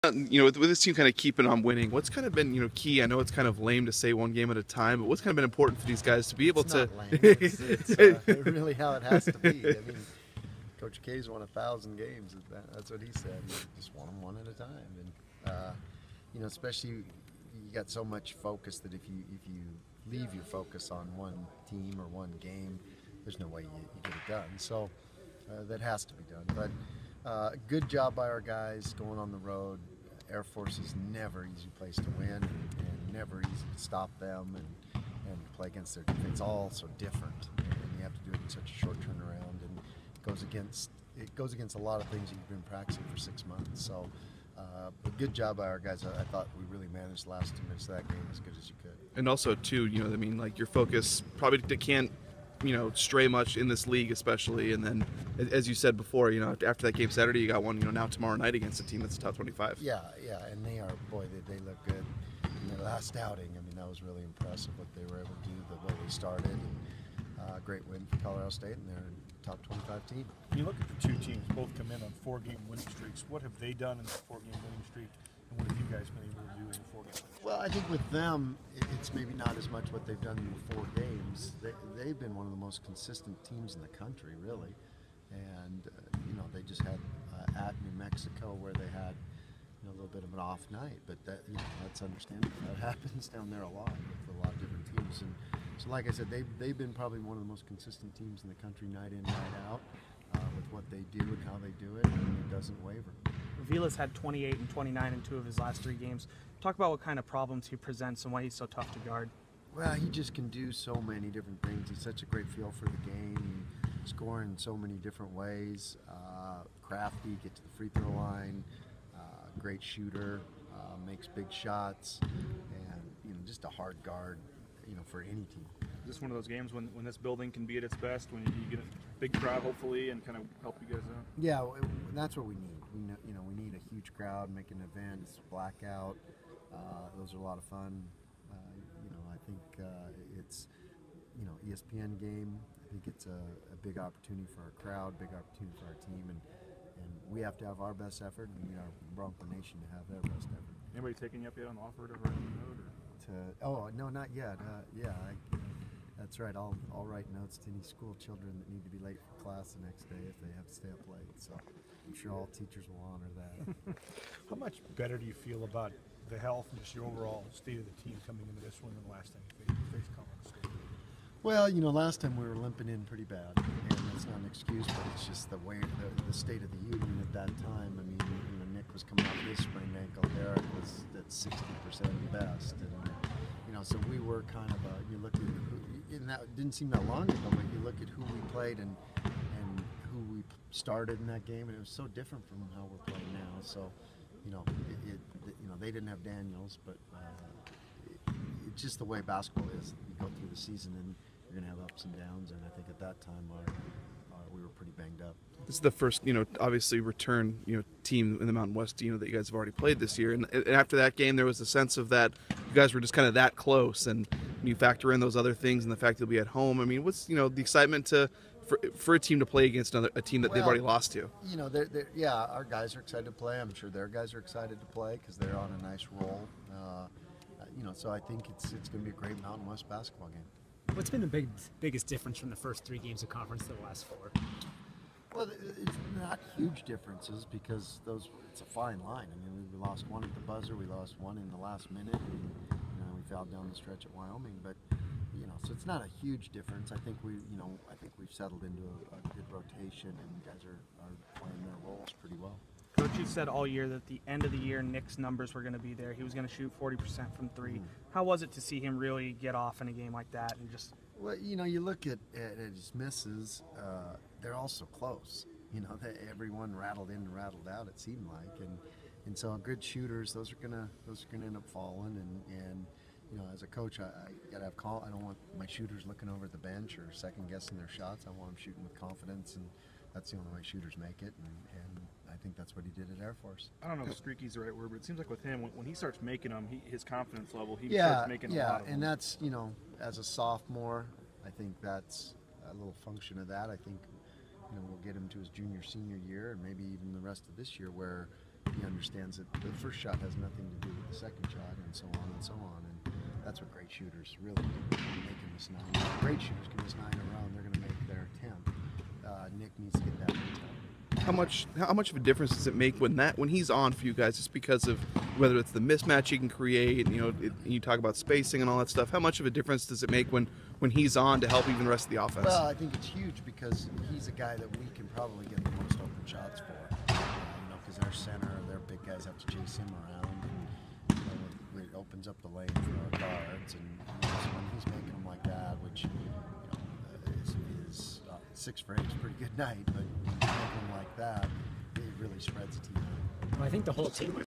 With this team kind of keeping on winning, what's kind of been, key? I know it's kind of lame to say one game at a time, but what's kind of been important for these guys to be able It's to? not lame. It's really how it has to be. I mean, Coach K's won 1,000 games. That's what he said. He just won them one at a time, and especially you got so much focus that if you leave your focus on one team or one game, there's no way you get it done. So that has to be done. But good job by our guys going on the road. Air Force is never an easy place to win, and never easy to stop them and play against their defense. It's all so different, and you have to do it in such a short turnaround, and it goes against a lot of things you've been practicing for 6 months. So a good job by our guys. I thought we really managed the last 2 minutes of that game as good as you could. And also, too, your focus probably can't, stray much in this league, especially. And then, as you said before, after that game Saturday, you got one, now tomorrow night against a team that's top 25. Yeah, and they are, boy, they look good. In their last outing, I mean, that was really impressive what they were able to do, the way they started. And, great win for Colorado State, and they're a top 25 team. When you look at the two teams, both come in on 4-game winning streaks. What have they done in the 4-game winning streak, and what have you guys been able to do in the 4-game winning streak? Well, I think with them, it's maybe not as much what they've done in the 4 games. They've been one of the most consistent teams in the country, really. And, they just had at New Mexico where they had a little bit of an off night. But that's understandable. That happens down there a lot with a lot of different teams. And so, like I said, they've been probably one of the most consistent teams in the country night in, night out with what they do and how they do it, and it doesn't waver. Vila's had 28 and 29 in 2 of his last 3 games. Talk about what kind of problems he presents and why he's so tough to guard. Well, he just can do so many different things. He's such a great feel for the game. He score in so many different ways. Crafty, get to the free throw line. Great shooter, makes big shots, and just a hard guard, for any team. Is this one of those games when this building can be at its best, when you get a big crowd, hopefully, and kind of help you guys out? Yeah, that's what we need. We need a huge crowd, make an event. It's blackout. Those are a lot of fun. I think it's ESPN game. I think it's a big opportunity for our crowd, big opportunity for our team, and we have to have our best effort, and we need our Bronco Nation to have their best effort. Anybody taking you up yet on the offer to write a note? Oh no, not yet. That's right. I'll write notes to any school children that need to be late for class the next day if they have to stay up late. So I'm sure all teachers will honor that. How much better do you feel about the health and just your overall state of the team coming into this one than the last time you faced Colorado State? Well, last time we were limping in pretty bad, and that's not an excuse, but it's just the way the state of the union at that time. I mean, Nick was coming off his sprained ankle. Derek was at 60% best, and so we were kind of you look at and that didn't seem that long ago, but you look at who we played and who we started in that game, and it was so different from how we're playing now. So, they didn't have Daniels, but it's just the way basketball is. You go through the season and you're going to have ups and downs, and I think at that time we were pretty banged up. This is the first, obviously return, team in the Mountain West, that you guys have already played this year. And after that game, there was a sense of that you guys were just kind of that close. And when you factor in those other things and the fact that you'll be at home, I mean, what's, the excitement for a team to play against a team that they've already lost to? Our guys are excited to play. I'm sure their guys are excited to play because they're on a nice roll. So I think it's going to be a great Mountain West basketball game. What's been the biggest difference from the first 3 games of conference to the last 4? Well, it's not huge differences because it's a fine line. I mean, we lost one at the buzzer, we lost one in the last minute, and we fell down the stretch at Wyoming. But so it's not a huge difference. I think we've settled into a good rotation, and guys are playing their roles pretty well. Coach, you said all year that at the end of the year, Nick's numbers were going to be there. He was going to shoot 40% from 3. How was it to see him really get off in a game like that and just? Well, you look at his misses. They're all so close. Everyone rattled in and rattled out. It seemed like, and so good shooters. Those are gonna end up falling. And as a coach, I gotta have call. I don't want my shooters looking over at the bench or second guessing their shots. I want them shooting with confidence, and that's the only way shooters make it. And I think that's what he did at Air Force. I don't know if streaky's the right word, but it seems like with him, when he starts making them, his confidence level, starts making a lot of them. And that's, as a sophomore, I think that's a little function of that. I think, we'll get him to his junior, senior year, and maybe even the rest of this year where, he understands that the first shot has nothing to do with the second shot, and so on and so on. And that's what great shooters really do. They can miss 9. Great shooters can miss 9 in a row, and they're going to make their 10th. Nick needs to get that mentality. How much of a difference does it make when he's on for you guys, just because of whether it's the mismatch he can create, you talk about spacing and all that stuff. How much of a difference does it make when he's on to help even the rest of the offense? Well, I think it's huge because he's a guy that we can probably get the most open shots for. Because our center, their big guys have to chase him around, and it opens up the lane for our guards. And so when he's making them like that, which is 6 for 8 is a pretty good night, but making them like that, it really spreads the team out. Well, I think the whole team